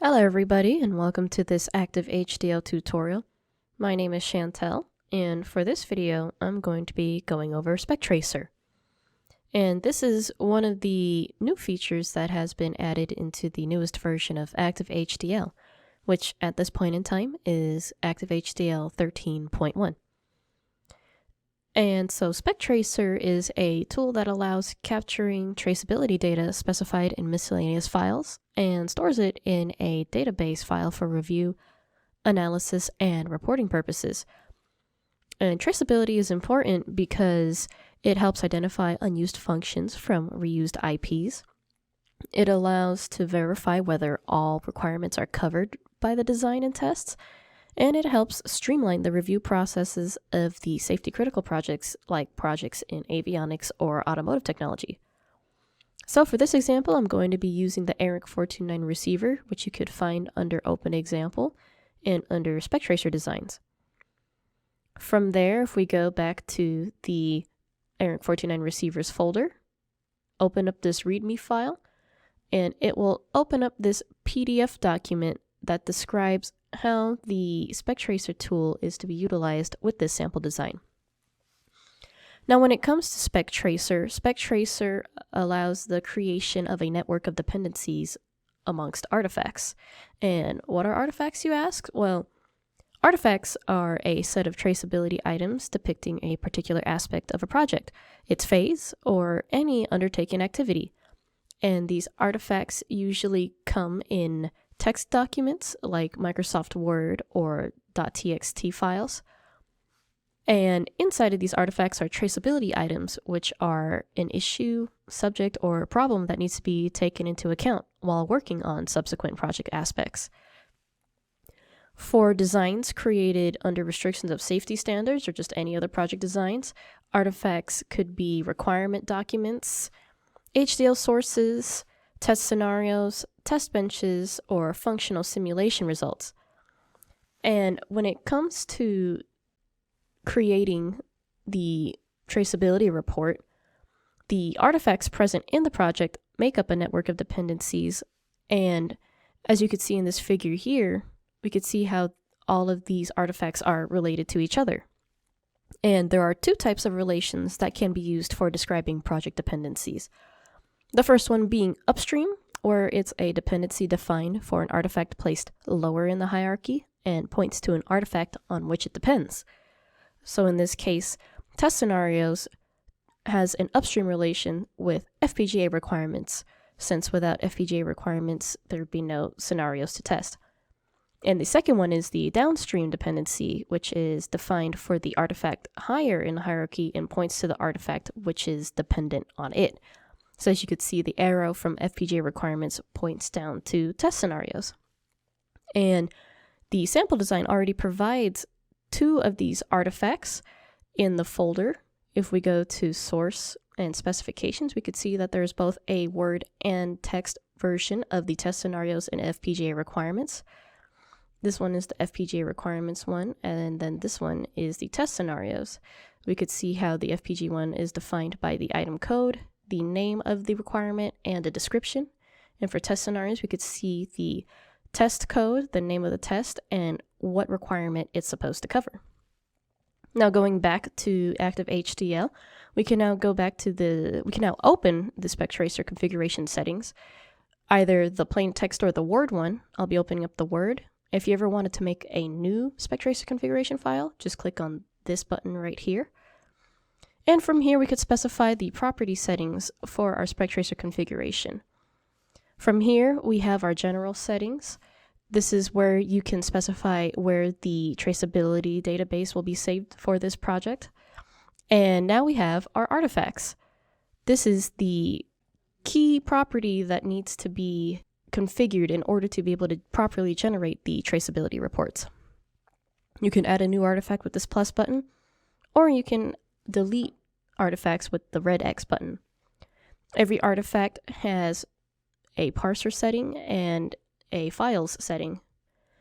Hello everybody and welcome to this Active-HDL tutorial. My name is Chantel, and for this video I'm going to be going over Spec Tracer. And this is one of the new features that has been added into the newest version of Active-HDL, which at this point in time is Active-HDL 13.1. And so Spec Tracer is a tool that allows capturing traceability data specified in miscellaneous files and stores it in a database file for review, analysis, and reporting purposes. And traceability is important because it helps identify unused functions from reused IPs. It allows to verify whether all requirements are covered by the design and tests, and it helps streamline the review processes of the safety critical projects like projects in avionics or automotive technology. So for this example, I'm going to be using the ARINC 429 receiver, which you could find under Open Example and under Spec Tracer Designs. From there, if we go back to the ARINC 429 receivers folder, open up this README file, and it will open up this PDF document that describes how the Spec Tracer tool is to be utilized with this sample design. Now, when it comes to Spec Tracer allows the creation of a network of dependencies amongst artifacts. And what are artifacts, you ask? Well, artifacts are a set of traceability items depicting a particular aspect of a project, its phase, or any undertaken activity. And these artifacts usually come in text documents like Microsoft Word or .txt files. And inside of these artifacts are traceability items, which are an issue, subject, or problem that needs to be taken into account while working on subsequent project aspects. For designs created under restrictions of safety standards or just any other project designs, artifacts could be requirement documents, HDL sources, test scenarios, test benches, or functional simulation results. And when it comes to creating the traceability report, the artifacts present in the project make up a network of dependencies. And as you could see in this figure here, we could see how all of these artifacts are related to each other. And there are two types of relations that can be used for describing project dependencies. The first one being upstream, where it's a dependency defined for an artifact placed lower in the hierarchy and points to an artifact on which it depends. So in this case, test scenarios has an upstream relation with FPGA requirements, since without FPGA requirements, there'd be no scenarios to test. And the second one is the downstream dependency, which is defined for the artifact higher in the hierarchy and points to the artifact which is dependent on it. So as you could see, the arrow from FPGA requirements points down to test scenarios. And the sample design already provides two of these artifacts in the folder. If we go to source and specifications, we could see that there's both a Word and text version of the test scenarios and FPGA requirements. This one is the FPGA requirements one, and then this one is the test scenarios. We could see how the FPGA one is defined by the item code, the name of the requirement, and a description. And for test scenarios, we could see the test code, the name of the test, and what requirement it's supposed to cover. Now going back to Active-HDL, we can now open the Spec Tracer configuration settings, either the plain text or the Word one. I'll be opening up the Word. If you ever wanted to make a new Spec Tracer configuration file, just click on this button right here. And from here, we could specify the property settings for our Spec Tracer configuration. From here, we have our general settings. This is where you can specify where the traceability database will be saved for this project. And now we have our artifacts. This is the key property that needs to be configured in order to be able to properly generate the traceability reports. You can add a new artifact with this plus button, or you can delete artifacts with the red X button. Every artifact has a parser setting and a files setting.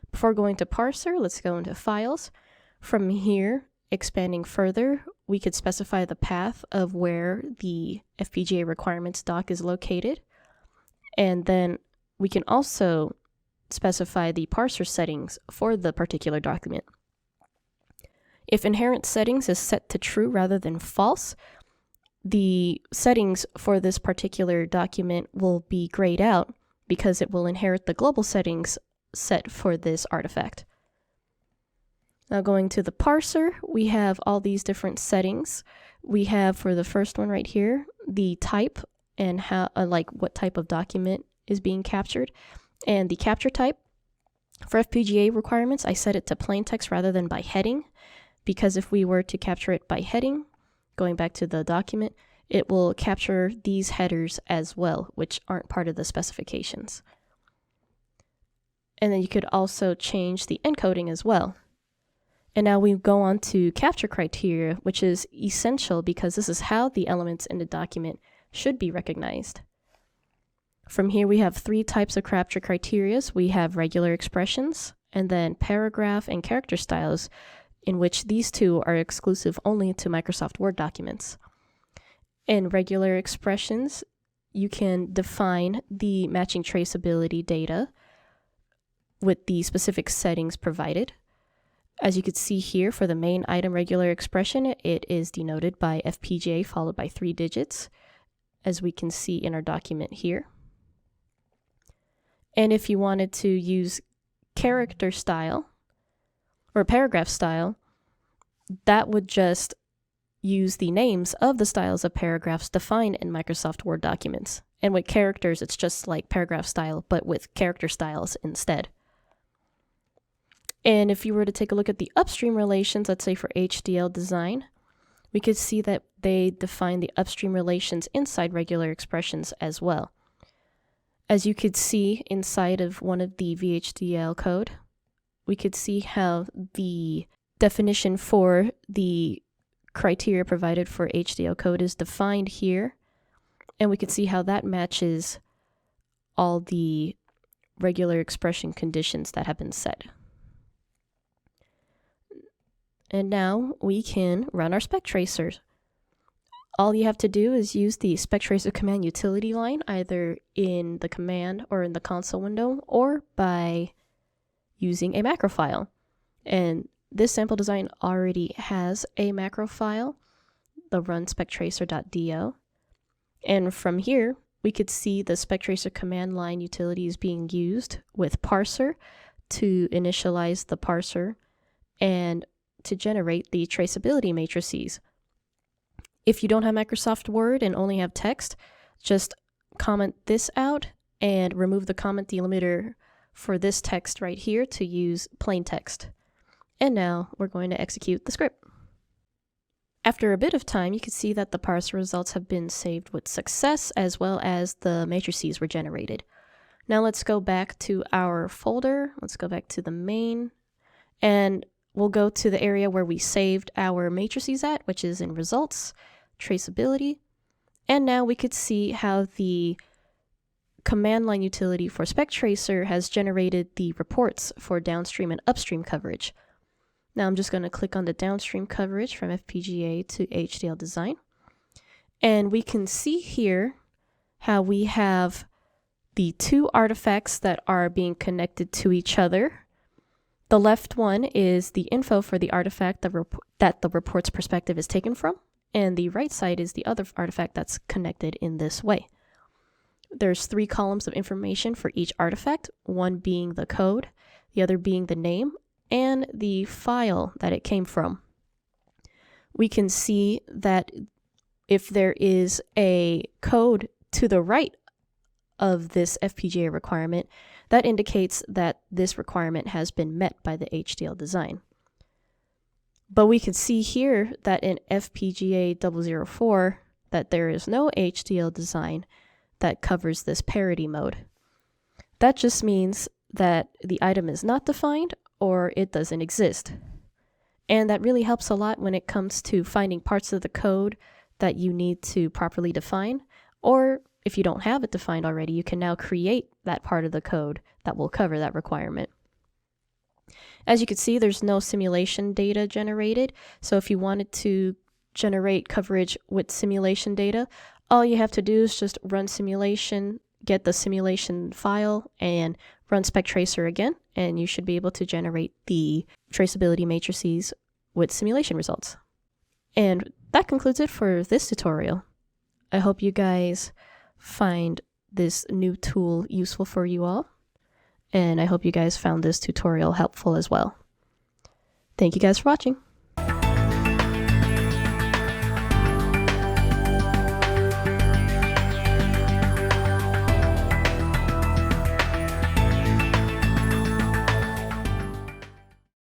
Before going to parser, let's go into files. From here, expanding further, we could specify the path of where the FPGA requirements doc is located. And then we can also specify the parser settings for the particular document. If inherent settings is set to true rather than false, the settings for this particular document will be grayed out because it will inherit the global settings set for this artifact. Now going to the parser, we have all these different settings. We have for the first one right here, the type and how, like what type of document is being captured, and the capture type. For FPGA requirements, I set it to plain text rather than by heading, because if we were to capture it by heading, going back to the document, it will capture these headers as well, which aren't part of the specifications. And then you could also change the encoding as well. And now we go on to capture criteria, which is essential because this is how the elements in the document should be recognized. From here, we have 3 types of capture criteria. We have regular expressions, and then paragraph and character styles, in which these 2 are exclusive only to Microsoft Word documents. In regular expressions, you can define the matching traceability data with the specific settings provided. As you can see here, for the main item regular expression, it is denoted by FPGA followed by 3 digits, as we can see in our document here. And if you wanted to use character style or paragraph style, that would just use the names of the styles of paragraphs defined in Microsoft Word documents. And with characters, it's just like paragraph style, but with character styles instead. And if you were to take a look at the upstream relations, let's say for HDL design, we could see that they define the upstream relations inside regular expressions as well. As you could see inside of one of the VHDL code, we could see how the definition for the criteria provided for HDL code is defined here. And we could see how that matches all the regular expression conditions that have been set. And now we can run our Spec Tracers. All you have to do is use the Spec Tracer command utility line, either in the command or in the console window, or by using a macro file. And this sample design already has a macro file, the run spectracer.do. And from here, we could see the Spec Tracer command line utilities being used with parser to initialize the parser and to generate the traceability matrices. If you don't have Microsoft Word and only have text, just comment this out and remove the comment delimiter for this text right here to use plain text. And now we're going to execute the script. After a bit of time, you can see that the parser results have been saved with success, as well as the matrices were generated. Now let's go back to our folder. Let's go back to the main, and we'll go to the area where we saved our matrices at, which is in results, traceability. And now we could see how the command line utility for Spec Tracer has generated the reports for downstream and upstream coverage. Now I'm just going to click on the downstream coverage from FPGA to HDL design. And we can see here how we have the 2 artifacts that are being connected to each other. The left one is the info for the artifact that the report's perspective is taken from, and the right side is the other artifact that's connected in this way. There's 3 columns of information for each artifact, one being the code, the other being the name, and the file that it came from. We can see that if there is a code to the right of this FPGA requirement, that indicates that this requirement has been met by the HDL design. But we can see here that in FPGA 004 that there is no HDL design that covers this parity mode. That just means that the item is not defined or it doesn't exist. And that really helps a lot when it comes to finding parts of the code that you need to properly define, or if you don't have it defined already, you can now create that part of the code that will cover that requirement. As you can see, there's no simulation data generated. So if you wanted to generate coverage with simulation data, all you have to do is just run simulation, get the simulation file and run Spec Tracer again, and you should be able to generate the traceability matrices with simulation results. And that concludes it for this tutorial. I hope you guys find this new tool useful for you all, and I hope you guys found this tutorial helpful as well. Thank you guys for watching.